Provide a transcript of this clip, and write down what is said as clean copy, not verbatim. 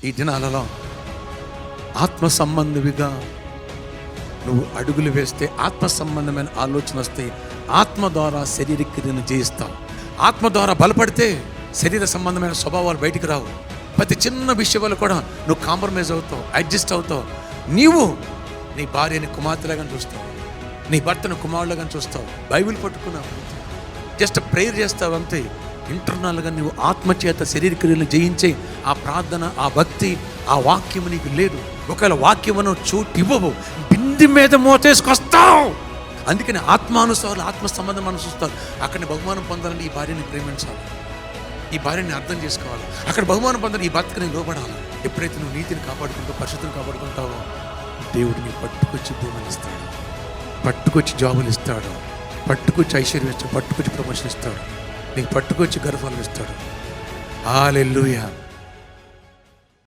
ఈ దినాలలో ఆత్మ సంబంధివిగా నువ్వు అడుగులు వేస్తే, ఆత్మ సంబంధమైన ఆలోచన వస్తే, ఆత్మ ద్వారా శరీర క్రియను జయిస్తావు. ఆత్మ ద్వారా బలపడితే శరీర సంబంధమైన స్వభావాలు బయటికి రావు. ప్రతి చిన్న విషయాలు కూడా నువ్వు కాంప్రమైజ్ అవుతావు, అడ్జస్ట్ అవుతావు. నీవు నీ భార్యని కుమార్తెలాగా చూస్తావు, నీ భర్తను కుమారులుగా చూస్తావు. బైబిల్ పట్టుకున్నావు, జస్ట్ ప్రేయర్ చేస్తావు అంతే. ఇంటర్నల్గా నువ్వు ఆత్మచేత శరీర క్రియలను జయించే ఆ ప్రార్థన, ఆ భక్తి, ఆ వాక్యము నీకు లేదు. ఒకవేళ వాక్యమును చోటు ఇవ్వవు, బింది మీద మోచేసుకొస్తావు. అందుకని ఆత్మానుసారులు ఆత్మ సంబంధం మనం చూస్తారు. అక్కడ బహుమానం పొందాలని ఈ భార్యని ప్రేమించాలి, ఈ భార్యని అర్థం చేసుకోవాలి. అక్కడ బహుమానం పొందాలి, ఈ భర్తకు నేను లోబడాలి. ఎప్పుడైతే నువ్వు నీతిని కాపాడుకుంటూ పరిశుద్ధిని కాపాడుకుంటావో దేవుడు నీ పట్టుకొచ్చి భూమిని ఇస్తాడు, పట్టుకొచ్చి జాబులు ఇస్తాడు, పట్టుకొచ్చి ఐశ్వర్యం ఇస్తాడు, పట్టుకొచ్చి ప్రమోషన్ ఇస్తాడు, నీకు పట్టుకొచ్చి గర్భాలు ఇస్తాడు. హల్లెలూయా.